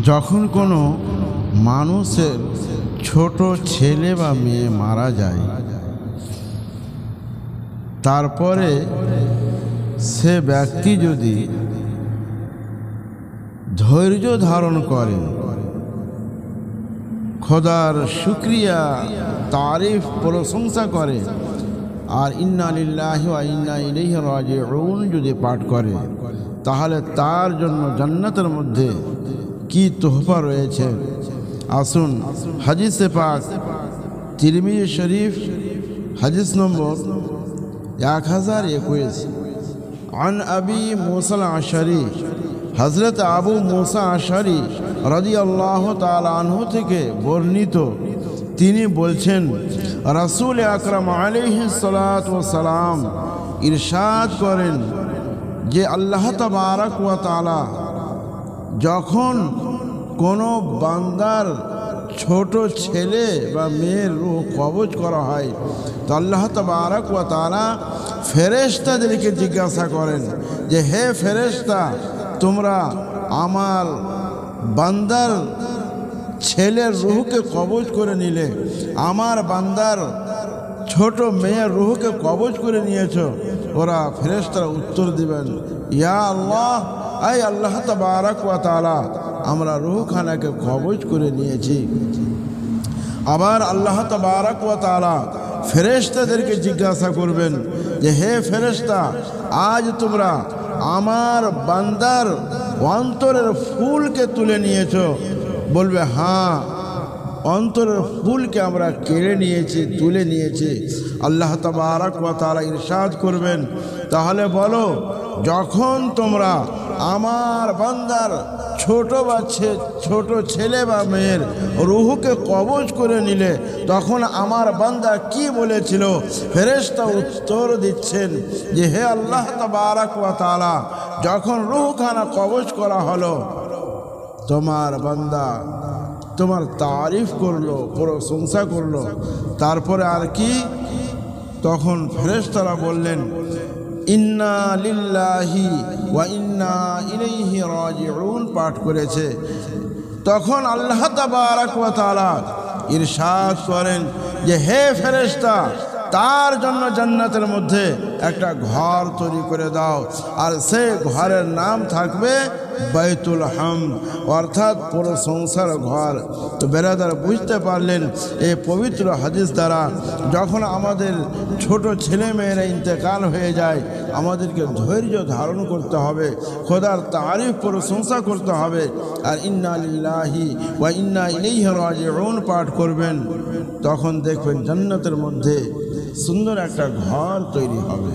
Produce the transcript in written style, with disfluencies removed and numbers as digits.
যখন কোনো মানুষের ছোট ছেলে বা মেয়ে মারা যায়, তারপরে সে ব্যক্তি যদি ধৈর্য ধারণ করে, খোদার শুকরিয়া তারিফ প্রশংসা করে, আর ইন্না লিল্লাহি ওয়া ইন্না ইলাইহি রাজিউন যদি পাঠ করে, তাহলে তার জন্য জান্নাতের মধ্যে কি তোহফা রয়েছে। আসুন হাদিসে পাক তিরমিজি শরীফ হাদিস নম্বর 1021 আন আবি মুসা আল-আশআরী, হযরত আবু মুসা আশআরী রাদিয়াল্লাহু তাআলা আনহু থেকে বর্ণিত, তিনি বলছেন রাসূল আকরাম আলাইহিস সালাতু ওয়াস সালাম ইরশাদ করেন যে আল্লাহ তাবারক ওয়া তাআলা যখন কোনো বান্দার ছোট ছেলে বা মেয়ের রূহ কবজ করা হয়, তো আল্লাহ তাবারক ওয়া তাআলা ফেরেশতাদেরকে জিজ্ঞাসা করেন যে হে ফেরেশতা, তোমরা আমার বান্দার ছেলের রূহকে কবজ করে নিলে, আমার বান্দার ছোট মেয়ের রূহকে কবজ করে নিয়েছো। ওরা ফেরেশতারা উত্তর দিবেন, ইয়া আল্লাহ, আই আল্লাহ তাবারক ওয়া তাআলা, আমরা রূহখানাকে কবজ করে নিয়েছি। আবার আল্লাহ তাবারক ওয়া তাআলা ফেরেশতাদেরকে জিজ্ঞাসা করবেন যে হে ফেরেশতা, আজ তোমরা আমার বান্দার অন্তরের ফুলকে তুলে নিয়েছো। বলবে হ্যাঁ, অন্তরের ফুলকে আমরা কেড়ে নিয়েছি, তুলে নিয়েছি। আল্লাহ তাবারক ওয়া তাআলা ইরশাদ করবেন, তাহলে বলো, যখন তোমরা আমার বান্দার ছোট ছেলে বা মেয়ের রূহকে কবজ করে নিলে, তখন আমার বান্দা কি বলেছিল? ফেরেশতা উত্তর দিচ্ছেন যে হে আল্লাহ তাবারক ওয়া তাআলা, যখন রূহখানা কবজ করা হলো, তোমার বান্দা তোমার তারিফ করলো, প্রশংসা করলো। তারপরে আর কি? তখন ফেরেশতারা বললেন ইন্না লিল্লাহি ওয়া ইন্না ইলাইহি রাজিউন পাঠ করেছে। তখন আল্লাহ তাবারক ওয়া তাআলা ইরশাদ করেন যে হে ফেরেশতা, তার জন্য জান্নাতের মধ্যে একটা ঘর তৈরি করে দাও, আর সেই ঘরের নাম থাকবে বাইতুল হামদ, অর্থাৎ প্রশংসার ঘর। তো বেরাদার, বুঝতে পারলেন এই পবিত্র হাদিস দ্বারা যখন আমাদের ছোট ছেলে মেয়েরা ইন্তেকাল হয়ে যায়, আমাদেরকে ধৈর্য ধারণ করতে হবে, খোদার তারিফ প্রশংসা করতে হবে, আর ইন্না লিল্লাহি ওয়া ইন্না ইলাইহি রাজিউন পাঠ করবেন। তখন দেখবেন জান্নাতের মধ্যে সুন্দর একটা ঘর তৈরি হবে।